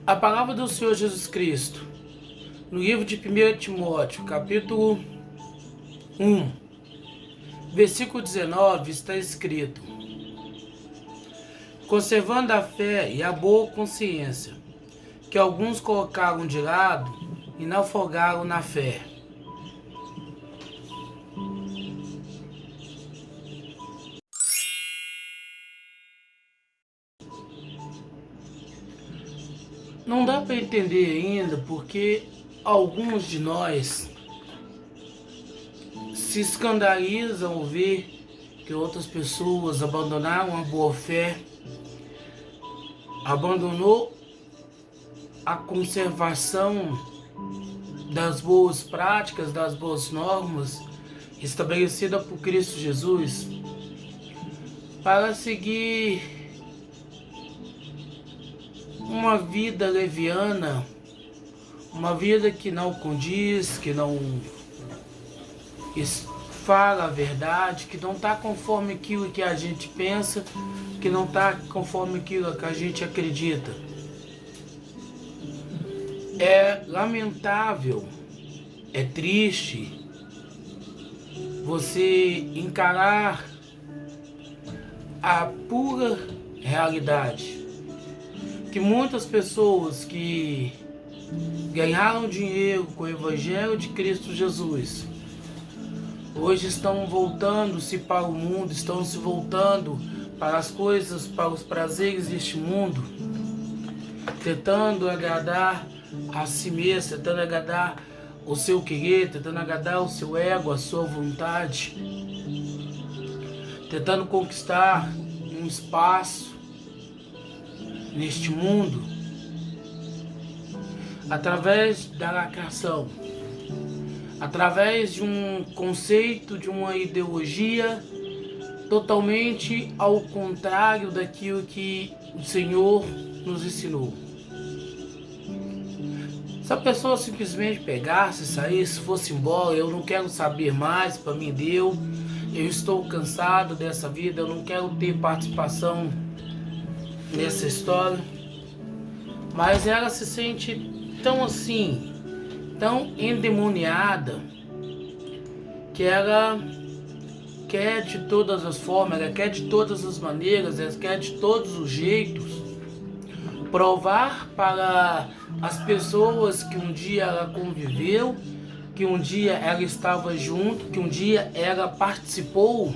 A palavra do Senhor Jesus Cristo, no livro de 1 Timóteo, capítulo 1, versículo 19, está escrito: conservando a fé e a boa consciência, que alguns colocaram de lado e naufragaram na fé. Não dá para entender ainda porque alguns de nós se escandalizam ao ver que outras pessoas abandonaram a boa fé, abandonou a conservação das boas práticas, das boas normas estabelecida por Cristo Jesus, para seguir uma vida leviana, uma vida que não condiz, que não fala a verdade, que não está conforme aquilo que a gente pensa, que não está conforme aquilo que a gente acredita. É lamentável, é triste você encarar a pura realidade que muitas pessoas que ganharam dinheiro com o Evangelho de Cristo Jesus hoje estão voltando-se para o mundo, estão se voltando para as coisas, para os prazeres deste mundo, tentando agradar a si mesmo, tentando agradar o seu querer, tentando agradar o seu ego, a sua vontade, tentando conquistar um espaço neste mundo através da lacração, através de um conceito, de uma ideologia totalmente ao contrário daquilo que o Senhor nos ensinou. Se a pessoa simplesmente pegasse, saísse, fosse embora, eu não quero saber mais, para mim deu, eu estou cansado dessa vida, eu não quero ter participação nessa história, mas ela se sente tão assim, tão endemoniada, que ela quer de todas as formas, ela quer de todas as maneiras, ela quer de todos os jeitos provar para as pessoas que um dia ela conviveu, que um dia ela estava junto, que um dia ela participou,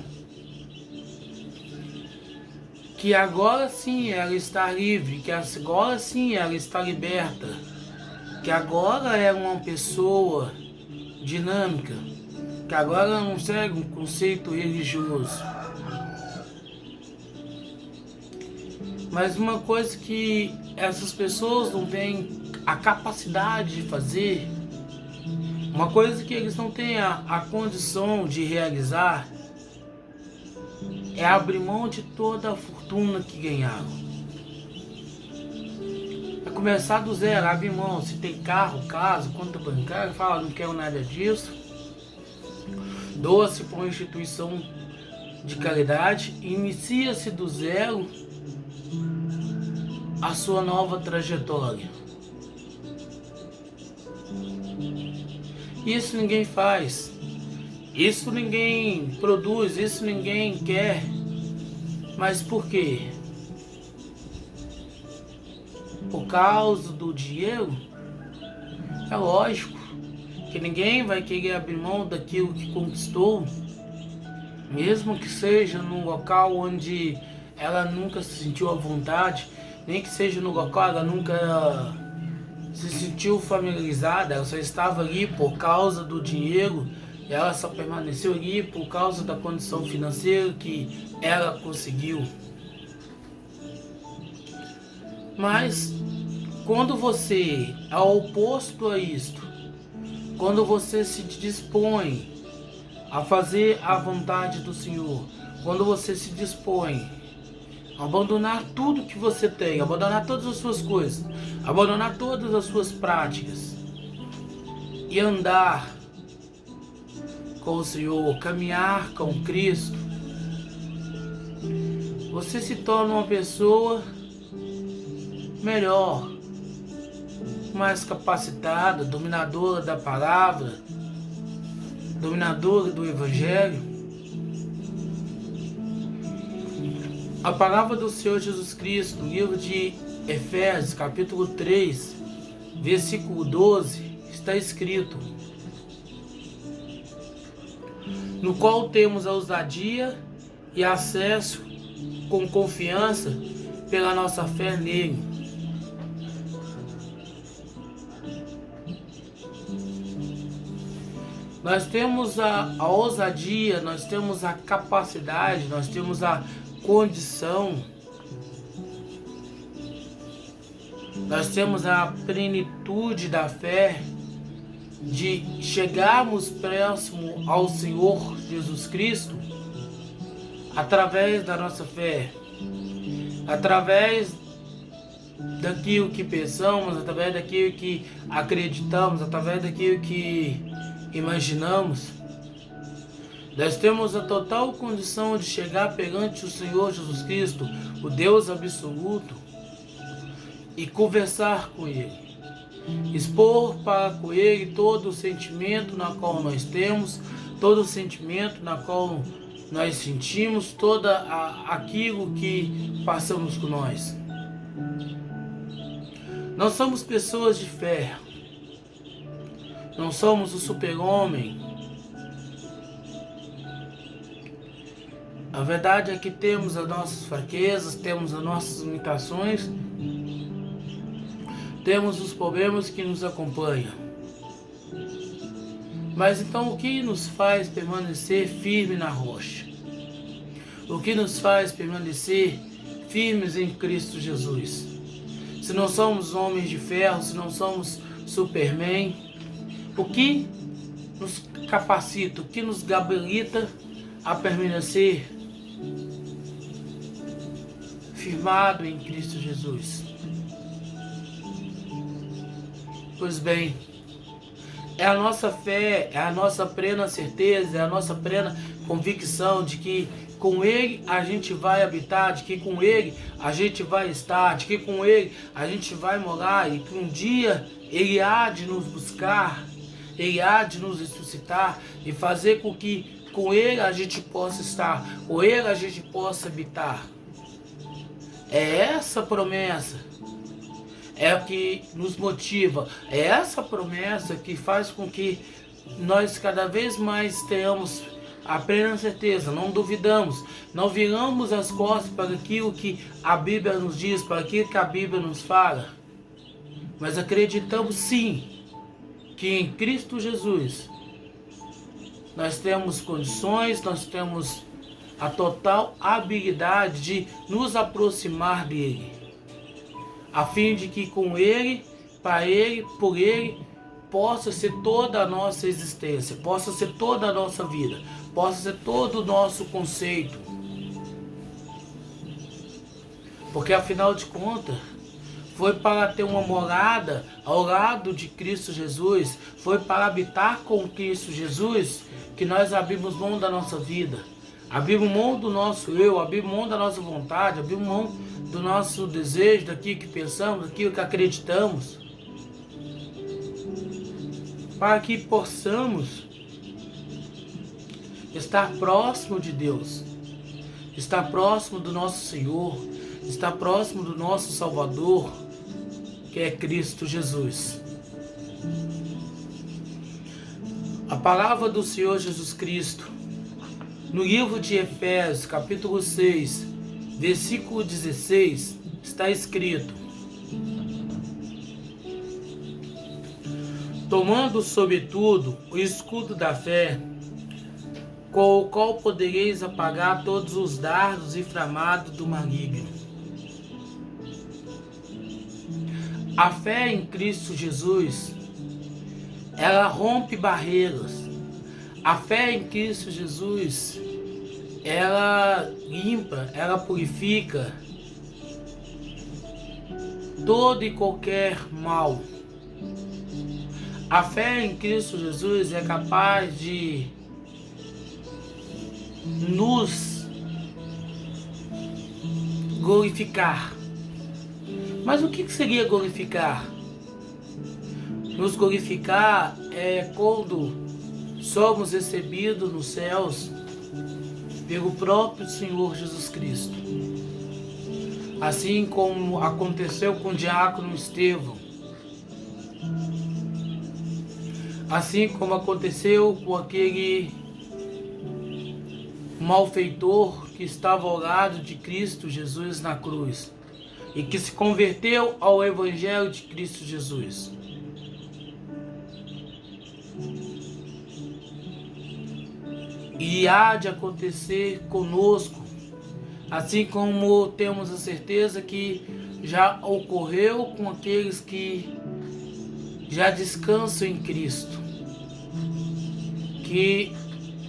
que agora sim ela está livre, que agora sim ela está liberta, que agora é uma pessoa dinâmica, que agora ela não segue um conceito religioso. Mas uma coisa que essas pessoas não têm a capacidade de fazer, uma coisa que eles não têm a condição de realizar, é abrir mão de toda a fortuna que ganharam. É começar do zero, abrir mão. Se tem carro, casa, conta bancária, fala, não quero nada disso. Doa-se para uma instituição de caridade, inicia-se do zero a sua nova trajetória. Isso ninguém faz. Isso ninguém produz, isso ninguém quer. Mas por quê? Por causa do dinheiro? É lógico que ninguém vai querer abrir mão daquilo que conquistou, mesmo que seja num local onde ela nunca se sentiu à vontade, nem que seja no local ela nunca se sentiu familiarizada, ela só estava ali por causa do dinheiro. Ela só permaneceu ali por causa da condição financeira que ela conseguiu. Mas quando você é oposto a isto, quando você se dispõe a fazer a vontade do Senhor, quando você se dispõe a abandonar tudo que você tem, abandonar todas as suas coisas, abandonar todas as suas práticas e andar com o Senhor, caminhar com Cristo, você se torna uma pessoa melhor, mais capacitada, dominadora da palavra, dominadora do Evangelho. A palavra do Senhor Jesus Cristo, no livro de Efésios, capítulo 3, versículo 12, está escrito: no qual temos a ousadia e acesso com confiança pela nossa fé nele. Nós temos a ousadia, nós temos a capacidade, nós temos a condição, nós temos a plenitude da fé de chegarmos próximo ao Senhor Jesus Cristo através da nossa fé, através daquilo que pensamos, através daquilo que acreditamos, através daquilo que imaginamos. Nós temos a total condição de chegar perante o Senhor Jesus Cristo, o Deus absoluto, e conversar com Ele, expor para com Ele todo o sentimento na qual nós temos, todo o sentimento na qual nós sentimos, aquilo que passamos com nós. Nós somos pessoas de fé, não somos o super-homem. A verdade é que temos as nossas fraquezas, temos as nossas limitações, temos os problemas que nos acompanham. Mas então o que nos faz permanecer firme na rocha? O que nos faz permanecer firmes em Cristo Jesus? Se não somos homens de ferro, se não somos Superman, o que nos capacita, o que nos gabelita a permanecer firmado em Cristo Jesus? Pois bem, é a nossa fé, é a nossa plena certeza, é a nossa plena convicção de que com Ele a gente vai habitar, de que com Ele a gente vai estar, de que com Ele a gente vai morar, e que um dia Ele há de nos buscar, Ele há de nos ressuscitar e fazer com que com Ele a gente possa estar, com Ele a gente possa habitar. É essa promessa, é o que nos motiva, é essa promessa que faz com que nós cada vez mais tenhamos a plena certeza, não duvidamos, não viramos as costas para aquilo que a Bíblia nos diz, para aquilo que a Bíblia nos fala, mas acreditamos sim que em Cristo Jesus nós temos condições, nós temos a total habilidade de nos aproximar dele, a fim de que com Ele, para Ele, por Ele, possa ser toda a nossa existência, possa ser toda a nossa vida, possa ser todo o nosso conceito. Porque afinal de contas, foi para ter uma morada ao lado de Cristo Jesus, foi para habitar com Cristo Jesus que nós abrimos mão da nossa vida, abrimos mão do nosso eu, abrimos mão da nossa vontade, abrimos mão do nosso desejo, daquilo que pensamos, daquilo que acreditamos, para que possamos estar próximo de Deus, estar próximo do nosso Senhor, estar próximo do nosso Salvador, que é Cristo Jesus. A palavra do Senhor Jesus Cristo, no livro de Efésios, capítulo 6, versículo 16, está escrito: tomando sobretudo o escudo da fé, com o qual podereis apagar todos os dardos inflamados do maligno. A fé em Cristo Jesus, ela rompe barreiras. A fé em Cristo Jesus, ela limpa, ela purifica todo e qualquer mal. A fé em Cristo Jesus é capaz de nos glorificar. Mas o que seria glorificar? Nos glorificar é quando somos recebidos nos céus pelo próprio Senhor Jesus Cristo. Assim como aconteceu com o diácono Estevão. Assim como aconteceu com aquele malfeitor que estava ao lado de Cristo Jesus na cruz e que se converteu ao Evangelho de Cristo Jesus. E há de acontecer conosco, assim como temos a certeza que já ocorreu com aqueles que já descansam em Cristo, que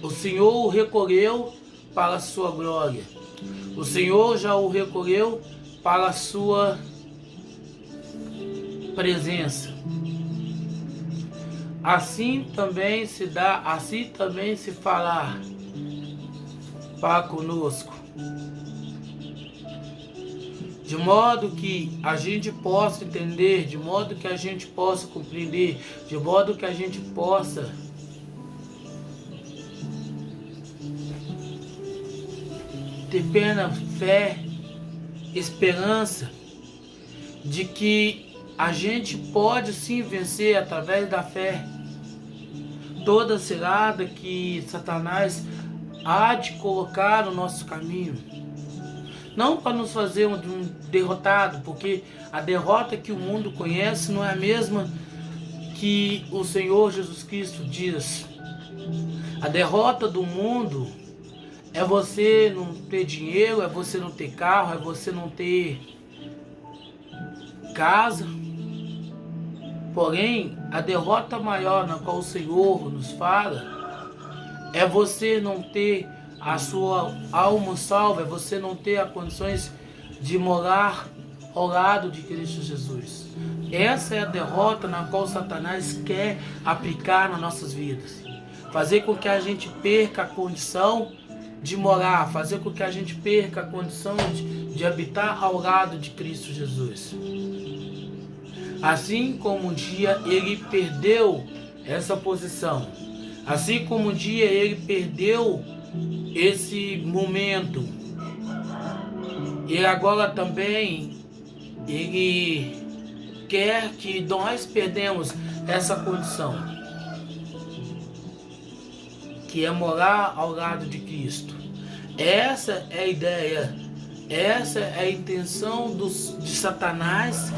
o Senhor o recolheu para a sua glória, o Senhor já o recolheu para a sua presença. Assim também se dá, assim também se fará para conosco, de modo que a gente possa entender, de modo que a gente possa compreender, de modo que a gente possa ter plena fé, esperança de que a gente pode sim vencer através da fé toda cilada que Satanás há de colocar no nosso caminho. Não para nos fazer um derrotado, porque a derrota que o mundo conhece não é a mesma que o Senhor Jesus Cristo diz. A derrota do mundo é você não ter dinheiro, é você não ter carro, é você não ter casa. Porém, a derrota maior na qual o Senhor nos fala é você não ter a sua alma salva, é você não ter as condições de morar ao lado de Cristo Jesus. Essa é a derrota na qual Satanás quer aplicar nas nossas vidas. Fazer com que a gente perca a condição de morar, fazer com que a gente perca a condição de habitar ao lado de Cristo Jesus. Assim como um dia ele perdeu essa posição, assim como um dia ele perdeu esse momento, e agora também ele quer que nós perdemos essa condição, que é morar ao lado de Cristo. Essa é a ideia, essa é a intenção de Satanás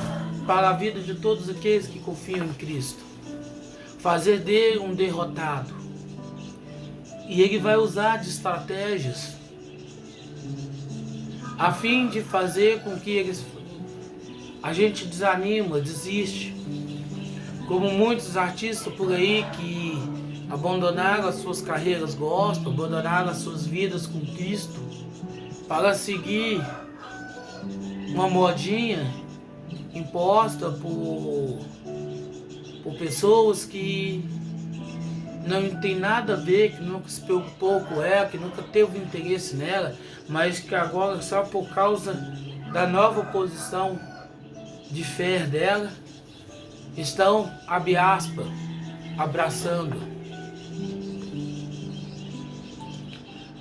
para a vida de todos aqueles que confiam em Cristo. Fazer dele um derrotado. E ele vai usar de estratégias a fim de fazer com que a gente desanima, desiste. Como muitos artistas por aí que abandonaram as suas carreiras gospel, abandonaram as suas vidas com Cristo para seguir uma modinha imposta por pessoas que não tem nada a ver, que nunca se preocupou com ela, que nunca teve interesse nela, mas que agora só por causa da nova posição de fé dela, estão, abre aspas, abraçando.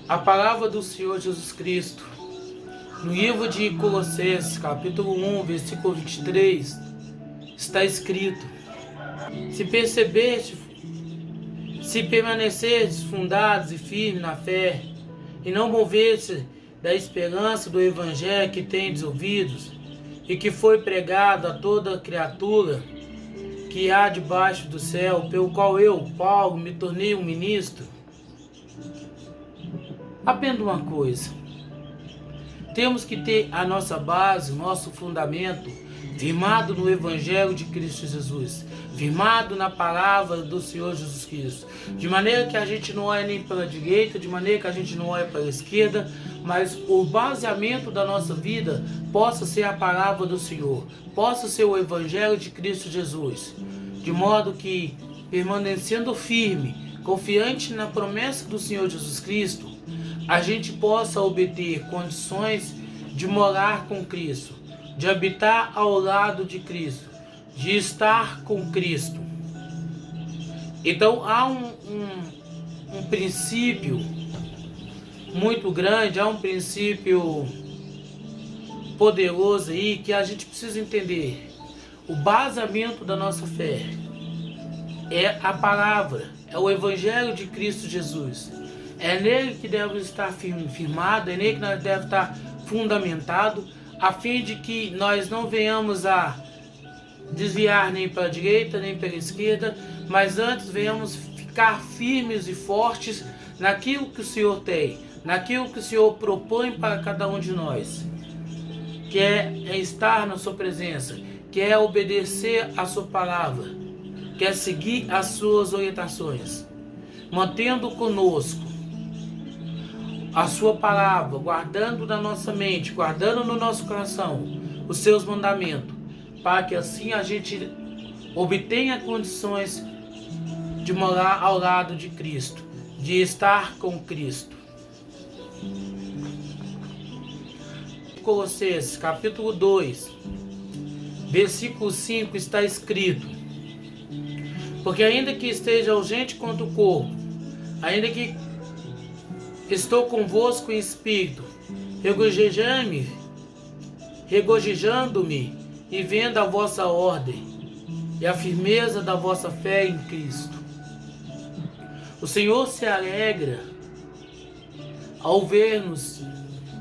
A palavra do Senhor Jesus Cristo, no livro de Colossenses, capítulo 1, versículo 23, está escrito: se permanecerdes fundados e firmes na fé, e não mover-se da esperança do Evangelho que tendes ouvidos, e que foi pregado a toda criatura que há debaixo do céu, pelo qual eu, Paulo, me tornei um ministro. Aprenda uma coisa: temos que ter a nossa base, o nosso fundamento firmado no Evangelho de Cristo Jesus, firmado na palavra do Senhor Jesus Cristo, de maneira que a gente não olhe nem para a direita, de maneira que a gente não olhe para a esquerda, mas o baseamento da nossa vida possa ser a palavra do Senhor, possa ser o Evangelho de Cristo Jesus, de modo que, permanecendo firme, confiante na promessa do Senhor Jesus Cristo, a gente possa obter condições de morar com Cristo, de habitar ao lado de Cristo, de estar com Cristo. Então há um princípio muito grande, há um princípio poderoso aí que a gente precisa entender. O basamento da nossa fé é a palavra, é o Evangelho de Cristo Jesus. É nele que deve estar firmado, é nele que nós deve estar fundamentado, a fim de que nós não venhamos a desviar nem para a direita nem para a esquerda, mas antes venhamos ficar firmes e fortes naquilo que o Senhor tem, naquilo que o Senhor propõe para cada um de nós, que é estar na sua presença, que é obedecer a sua palavra, que é seguir as suas orientações, mantendo conosco a sua palavra, guardando na nossa mente, guardando no nosso coração os seus mandamentos, para que assim a gente obtenha condições de morar ao lado de Cristo, de estar com Cristo. Colossenses capítulo 2, versículo 5 está escrito: porque ainda que esteja ausente quanto o corpo, ainda que estou convosco em espírito, regozijando-me e vendo a vossa ordem e a firmeza da vossa fé em Cristo. O Senhor se alegra ao ver-nos,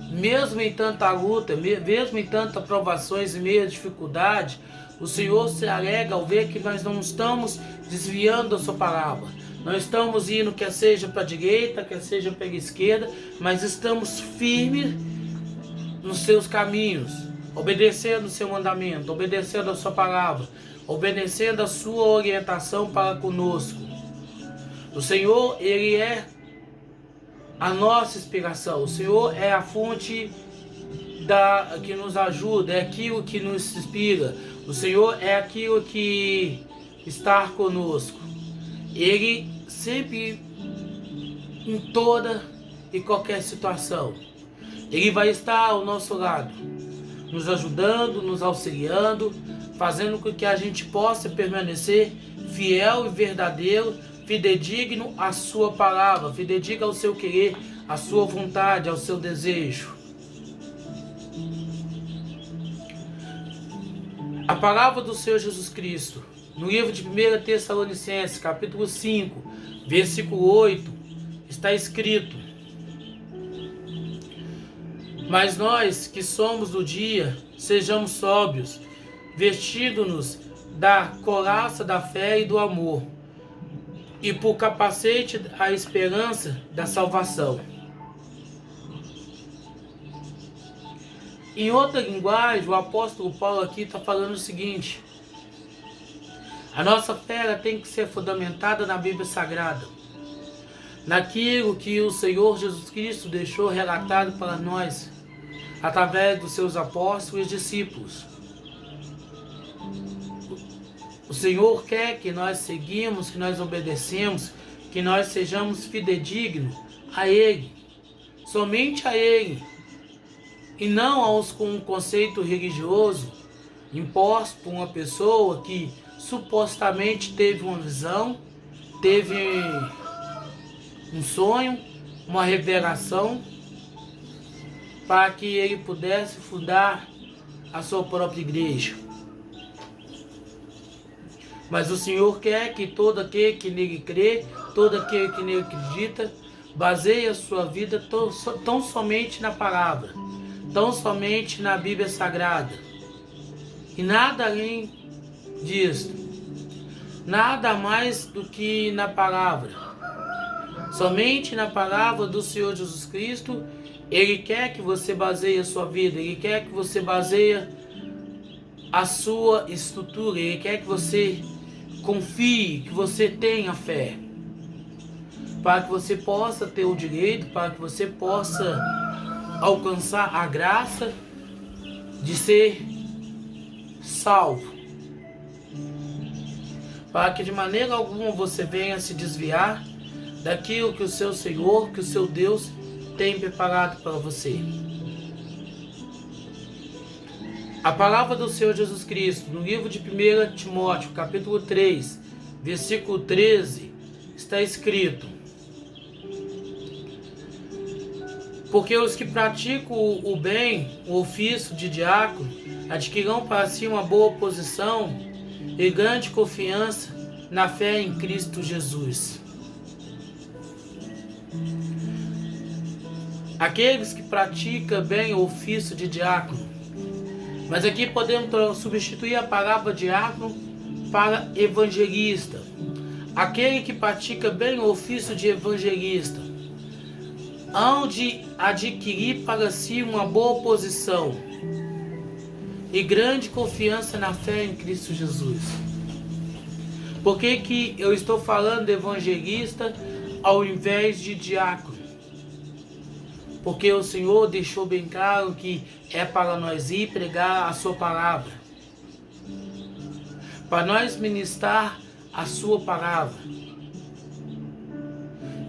mesmo em tanta luta, mesmo em tantas provações e meia dificuldade. O Senhor se alegra ao ver que nós não estamos desviando da sua palavra. Não estamos indo, quer seja para a direita, quer seja para a esquerda, mas estamos firmes nos seus caminhos, obedecendo o seu mandamento, obedecendo a sua palavra, obedecendo a sua orientação para conosco. O Senhor, Ele é a nossa inspiração. O Senhor é a fonte que nos ajuda, é aquilo que nos inspira. O Senhor é aquilo que está conosco. Ele sempre, em toda e qualquer situação, Ele vai estar ao nosso lado, nos ajudando, nos auxiliando, fazendo com que a gente possa permanecer fiel e verdadeiro, fidedigno à sua palavra, fidedigno ao seu querer, à sua vontade, ao seu desejo. A palavra do Senhor Jesus Cristo, no livro de 1 Tessalonicenses, capítulo 5, versículo 8, está escrito: mas nós que somos do dia, sejamos sóbrios, vestindo-nos da couraça da fé e do amor, e por capacete a esperança da salvação. Em outra linguagem, o apóstolo Paulo aqui está falando o seguinte: a nossa fé tem que ser fundamentada na Bíblia Sagrada, naquilo que o Senhor Jesus Cristo deixou relatado para nós, através dos seus apóstolos e discípulos. O Senhor quer que nós seguimos, que nós obedecemos, que nós sejamos fidedignos a Ele, somente a Ele, e não com um conceito religioso imposto por uma pessoa que supostamente teve uma visão, teve um sonho, uma revelação, para que ele pudesse fundar a sua própria igreja. Mas o Senhor quer que todo aquele que nele crê, todo aquele que nele acredita, baseie a sua vida tão somente na palavra, tão somente na Bíblia Sagrada. E nada além disso, nada mais do que na palavra. Somente na palavra do Senhor Jesus Cristo. Ele quer que você baseie a sua vida, Ele quer que você baseie a sua estrutura, Ele quer que você confie, que você tenha fé, para que você possa ter o direito, para que você possa alcançar a graça de ser salvo, para que de maneira alguma você venha se desviar daquilo que o seu Senhor, que o seu Deus tem preparado para você. A palavra do Senhor Jesus Cristo, no livro de 1 Timóteo, capítulo 3, versículo 13, está escrito: porque os que praticam o bem, o ofício de diácono, adquirirão para si uma boa posição e grande confiança na fé em Cristo Jesus. Aqueles que praticam bem o ofício de diácono. Mas aqui podemos substituir a palavra diácono para evangelista. Aquele que pratica bem o ofício de evangelista, hão de adquirir para si uma boa posição e grande confiança na fé em Cristo Jesus. Por que eu estou falando de evangelista ao invés de diácono? Porque o Senhor deixou bem claro que é para nós ir pregar a sua palavra, para nós ministrar a sua palavra.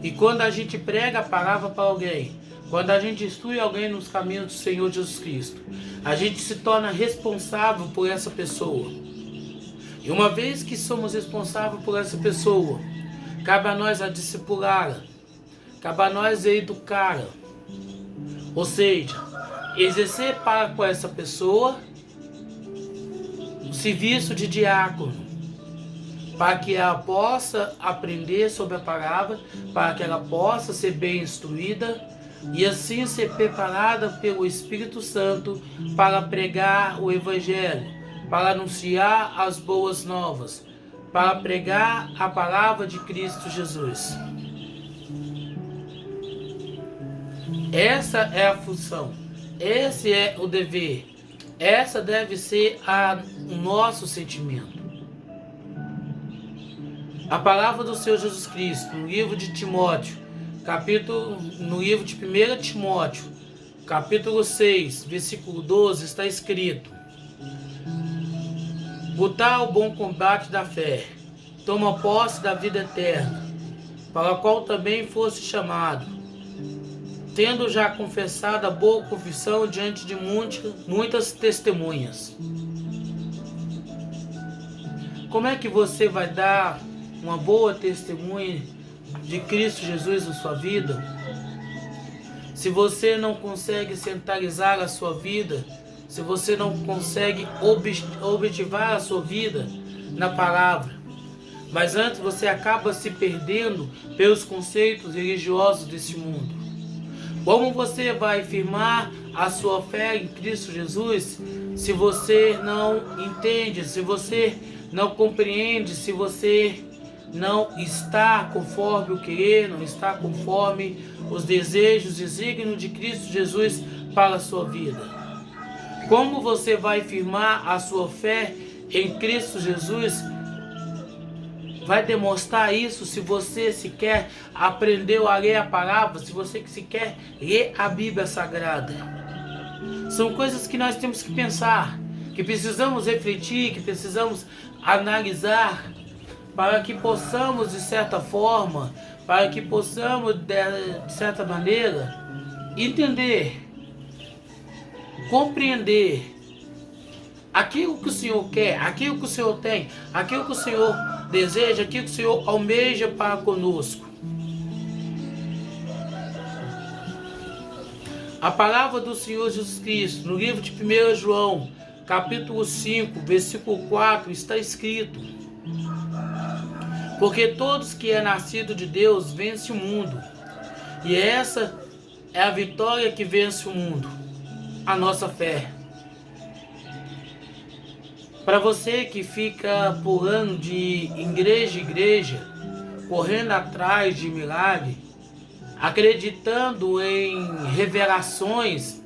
E quando a gente prega a palavra para alguém, quando a gente instrui alguém nos caminhos do Senhor Jesus Cristo, a gente se torna responsável por essa pessoa. E uma vez que somos responsáveis por essa pessoa, cabe a nós a discipulá-la, cabe a nós a educá-la. Ou seja, exercer para com essa pessoa o serviço de diácono, para que ela possa aprender sobre a palavra, para que ela possa ser bem instruída e assim ser preparada pelo Espírito Santo para pregar o Evangelho, para anunciar as boas novas, para pregar a palavra de Cristo Jesus. Essa é a função, esse é o dever, essa deve ser o nosso sentimento. A palavra do Senhor Jesus Cristo, no livro de Timóteo, no livro de 1 Timóteo, capítulo 6, versículo 12, está escrito: lutar o bom combate da fé, toma posse da vida eterna, para a qual também fosse chamado, tendo já confessado a boa confissão diante de muitas testemunhas. Como é que você vai dar uma boa testemunha de Cristo Jesus na sua vida, se você não consegue centralizar a sua vida, se você não consegue objetivar a sua vida na palavra, mas antes você acaba se perdendo pelos conceitos religiosos desse mundo? Como você vai firmar a sua fé em Cristo Jesus se você não entende, se você não compreende, se você não está conforme o querer, não está conforme os desejos e desígnios de Cristo Jesus para a sua vida? Como você vai firmar a sua fé em Cristo Jesus? Vai demonstrar isso se você sequer aprendeu a ler a palavra, se você sequer lê a Bíblia Sagrada. São coisas que nós temos que pensar, que precisamos refletir, que precisamos analisar, para que possamos, de certa forma, para que possamos, de certa maneira, entender, compreender aquilo que o Senhor quer, aquilo que o Senhor tem, aquilo que o Senhor deseja, aquilo que o Senhor almeja para conosco. A palavra do Senhor Jesus Cristo, no livro de 1 João, capítulo 5, versículo 4, está escrito: porque todos que é nascido de Deus vence o mundo, e essa é a vitória que vence o mundo, a nossa fé. Para você que fica pulando de igreja em igreja, correndo atrás de milagre, acreditando em revelações,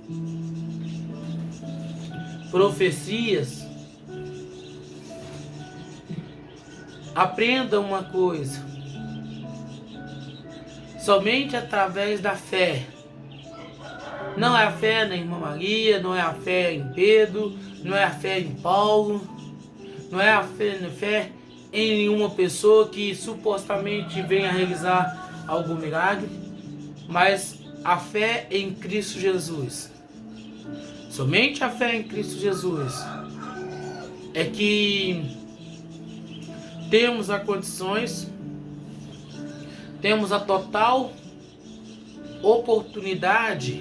profecias, aprenda uma coisa: somente através da fé. Não é a fé na irmã Maria, não é a fé em Pedro, não é a fé em Paulo, não é a fé em nenhuma pessoa que supostamente venha realizar algum milagre, mas a fé em Cristo Jesus. Somente a fé em Cristo Jesus é que temos as condições temos a total oportunidade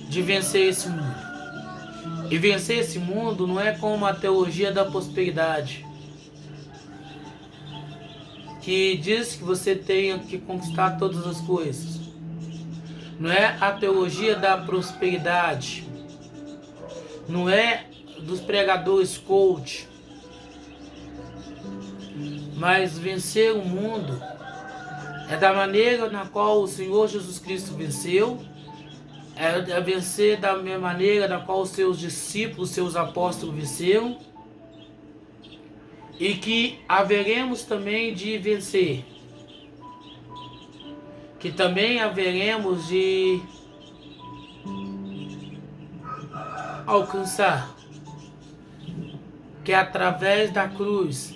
de vencer esse mundo. E vencer esse mundo não é como a teologia da prosperidade, que diz que você tem que conquistar todas as coisas. Não é a teologia da prosperidade, não é dos pregadores coach, mas vencer o mundo é da maneira na qual o Senhor Jesus Cristo venceu, é vencer da mesma maneira na qual os seus discípulos, seus apóstolos venceram, e que haveremos também de vencer, que também haveremos de alcançar, que é através da cruz,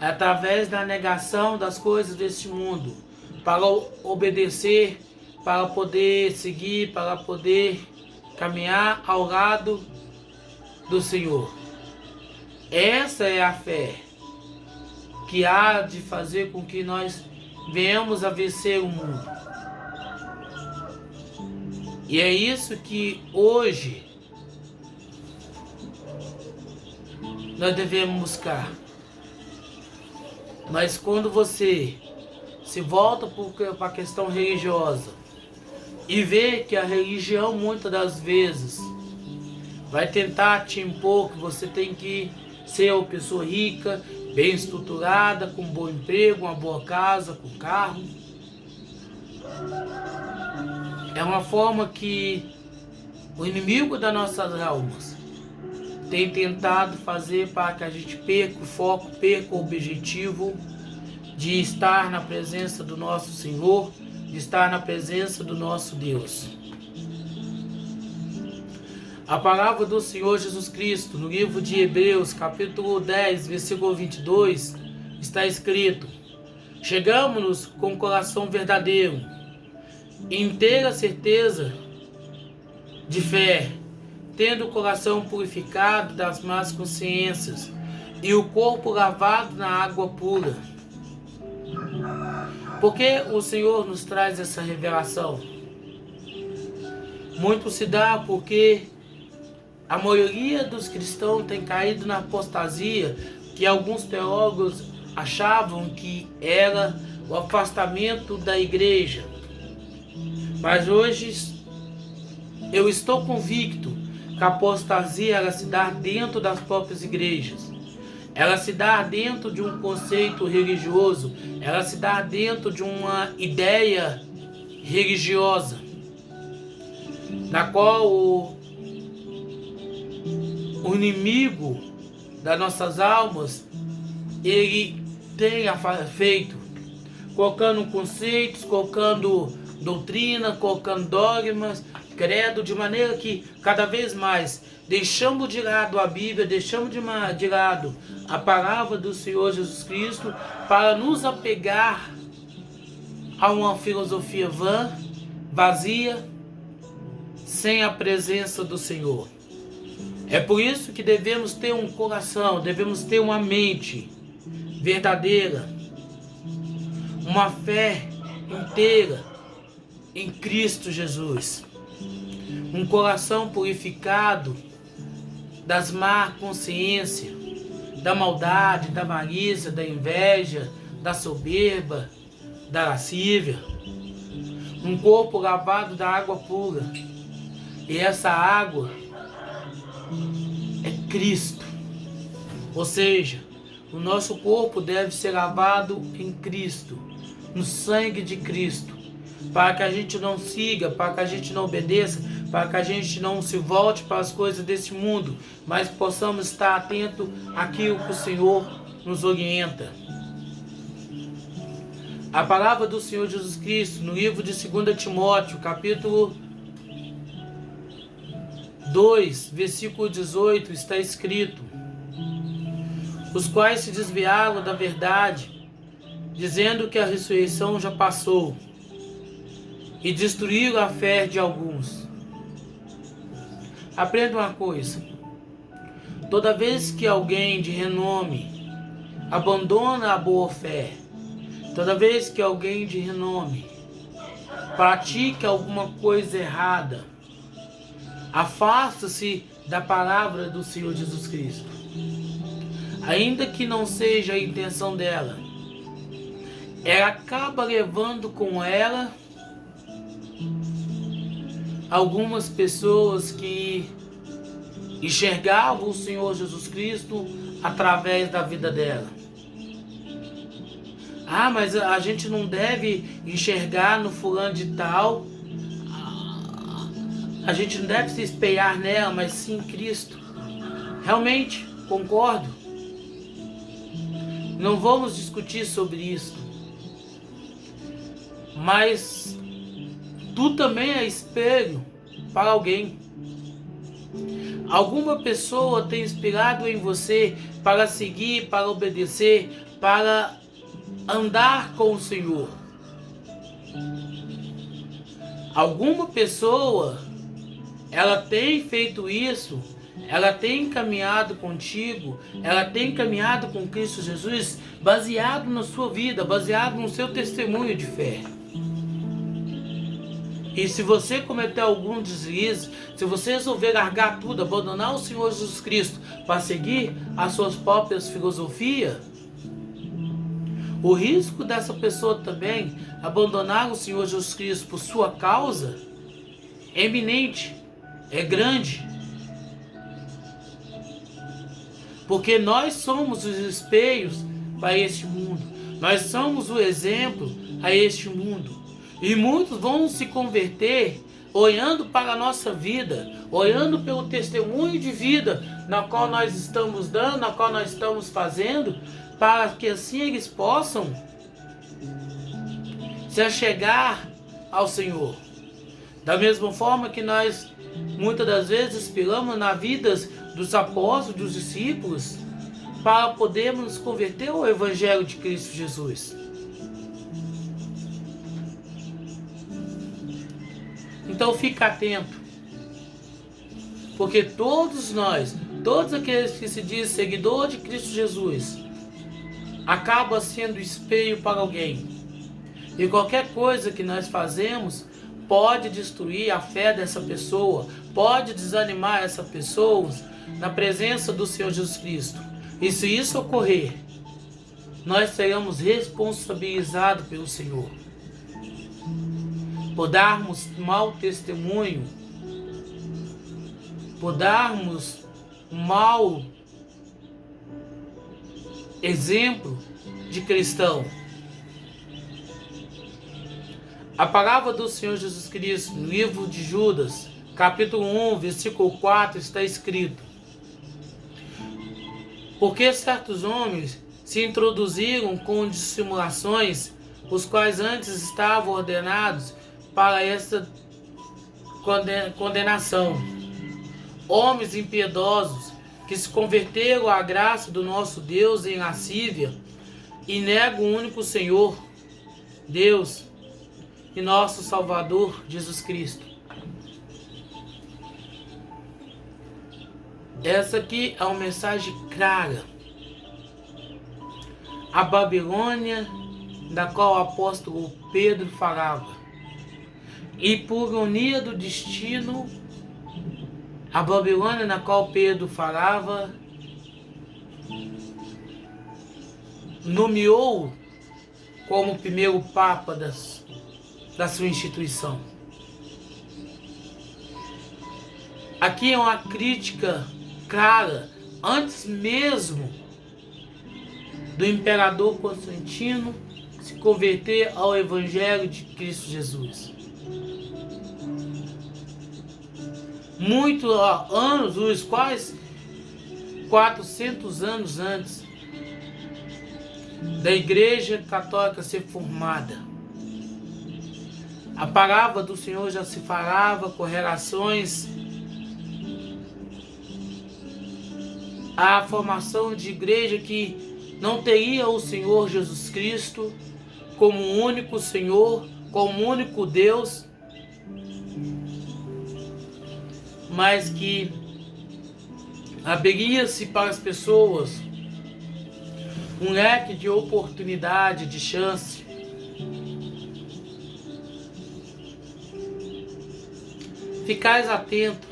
é através da negação das coisas deste mundo, para obedecer, para poder seguir, para poder caminhar ao lado do Senhor. Essa é a fé que há de fazer com que nós venhamos a vencer o mundo. E é isso que hoje nós devemos buscar. Mas quando você se volta para a questão religiosa e vê que a religião muitas das vezes vai tentar te impor que você tem que ser uma pessoa rica, bem estruturada, com um bom emprego, uma boa casa, com carro, é uma forma que o inimigo das nossas almas tem tentado fazer para que a gente perca o foco, perca o objetivo de estar na presença do nosso Senhor, de estar na presença do nosso Deus. A palavra do Senhor Jesus Cristo, no livro de Hebreus, capítulo 10, versículo 22, está escrito: chegamos-nos com o coração verdadeiro, inteira certeza de fé, tendo o coração purificado das más consciências e o corpo lavado na água pura. Por que o Senhor nos traz essa revelação? Muito se dá porque a maioria dos cristãos tem caído na apostasia, que alguns teólogos achavam que era o afastamento da igreja. Mas hoje eu estou convicto que a apostasia ela se dá dentro das próprias igrejas. Ela se dá dentro de um conceito religioso, ela se dá dentro de uma ideia religiosa, na qual o inimigo das nossas almas, ele tem feito, colocando conceitos, colocando doutrina, colocando dogmas, credo, de maneira que cada vez mais deixamos de lado a Bíblia, deixamos de lado a palavra do Senhor Jesus Cristo para nos apegar a uma filosofia vã, vazia, sem a presença do Senhor. É por isso que devemos ter um coração, devemos ter uma mente verdadeira, uma fé inteira em Cristo Jesus, um coração purificado das má consciência, da maldade, da malícia, da inveja, da soberba, da lascívia, um corpo lavado da água pura. E essa água é Cristo. Ou seja, o nosso corpo deve ser lavado em Cristo, no sangue de Cristo, para que a gente não siga, para que a gente não obedeça, para que a gente não se volte para as coisas desse mundo, mas possamos estar atentos àquilo que o Senhor nos orienta. A palavra do Senhor Jesus Cristo, no livro de 2 Timóteo, capítulo 2, versículo 18, está escrito: os quais se desviaram da verdade, dizendo que a ressurreição já passou, e destruíram a fé de alguns. Aprenda uma coisa: toda vez que alguém de renome abandona a boa fé, Toda vez que alguém de renome pratica alguma coisa errada, afasta-se da palavra do Senhor Jesus Cristo. Ainda que não seja a intenção dela, ela acaba levando com ela algumas pessoas que enxergavam o Senhor Jesus Cristo através da vida dela. Ah, mas a gente não deve enxergar no fulano de tal. A gente não deve se espelhar nela, mas sim em Cristo. Realmente, concordo. Não vamos discutir sobre isso. Mas tu também é espelho para alguém. Alguma pessoa tem inspirado em você para seguir, para obedecer, para andar com o Senhor. Alguma pessoa, ela tem feito isso, ela tem caminhado contigo, ela tem caminhado com Cristo Jesus, baseado na sua vida, baseado no seu testemunho de fé. E se você cometer algum deslize, se você resolver largar tudo, abandonar o Senhor Jesus Cristo para seguir as suas próprias filosofias, o risco dessa pessoa também abandonar o Senhor Jesus Cristo por sua causa é iminente, é grande. Porque nós somos os espelhos para este mundo. Nós somos o exemplo a este mundo. E muitos vão se converter olhando para a nossa vida, olhando pelo testemunho de vida na qual nós estamos dando, na qual nós estamos fazendo, para que assim eles possam se achegar ao Senhor. Da mesma forma que nós muitas das vezes inspiramos na vida dos apóstolos, dos discípulos, para podermos nos converter ao Evangelho de Cristo Jesus. Então fica atento, porque todos nós, todos aqueles que se dizem seguidor de Cristo Jesus, acaba sendo espelho para alguém. E qualquer coisa que nós fazemos pode destruir a fé dessa pessoa, pode desanimar essa pessoa na presença do Senhor Jesus Cristo. E se isso ocorrer, nós seremos responsabilizados pelo Senhor. Por darmos mau testemunho, por darmos mau exemplo de cristão. A palavra do Senhor Jesus Cristo, no livro de Judas, capítulo 1, versículo 4, está escrito: porque certos homens se introduziram com dissimulações, os quais antes estavam ordenados para esta condenação. Homens impiedosos que se converteram à graça do nosso Deus em lascívia e negam o único Senhor, Deus e nosso Salvador, Jesus Cristo. Essa aqui é uma mensagem clara. A Babilônia, da qual o apóstolo Pedro falava. E por ironia do destino, a Babilônia na qual Pedro falava, nomeou como primeiro papa da sua instituição. Aqui é uma crítica clara, antes mesmo do imperador Constantino se converter ao Evangelho de Cristo Jesus. Muitos anos, os quais 400 anos antes da Igreja Católica ser formada, a palavra do Senhor já se falava com relações à formação de igreja que não teria o Senhor Jesus Cristo como único Senhor, como único Deus, mas que abriria-se para as pessoas um leque de oportunidade, de chance, ficais atento.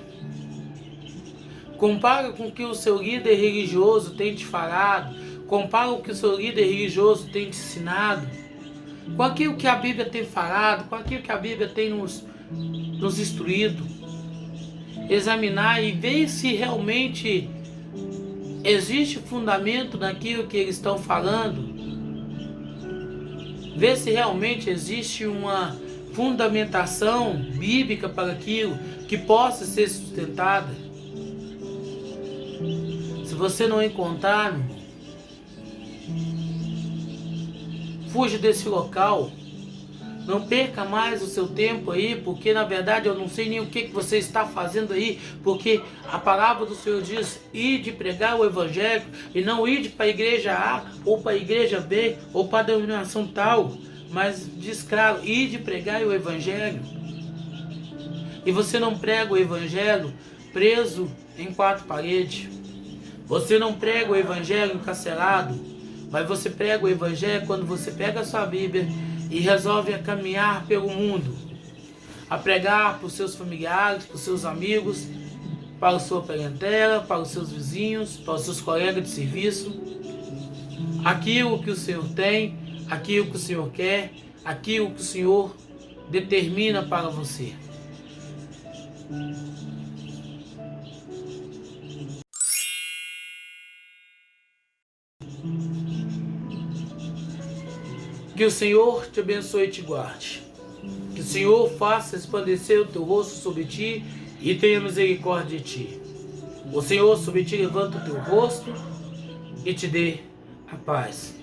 Compara com o que o seu líder religioso tem te falado. Compara o que o seu líder religioso tem te ensinado. Com aquilo que a Bíblia tem falado, com aquilo que a Bíblia tem nos instruído. Examinar e ver se realmente existe fundamento naquilo que eles estão falando. Ver se realmente existe uma fundamentação bíblica para aquilo que possa ser sustentada. Se você não encontrar, fuja desse local. Não perca mais o seu tempo aí, porque na verdade eu não sei nem o que você está fazendo aí, porque a palavra do Senhor diz: ide pregar o Evangelho, e não ide para a igreja A, ou para a igreja B, ou para a denominação tal, mas diz claro: ide pregar o Evangelho. E você não prega o Evangelho preso em quatro paredes. Você não prega o Evangelho encarcerado, mas você prega o Evangelho quando você pega a sua Bíblia e resolve a caminhar pelo mundo, a pregar para os seus familiares, para os seus amigos, para a sua parentela, para os seus vizinhos, para os seus colegas de serviço, aquilo que o Senhor tem, aquilo que o Senhor quer, aquilo que o Senhor determina para você. Que o Senhor te abençoe e te guarde. Que o Senhor faça resplandecer o teu rosto sobre ti e tenha misericórdia de ti. O Senhor sobre ti levanta o teu rosto e te dê a paz.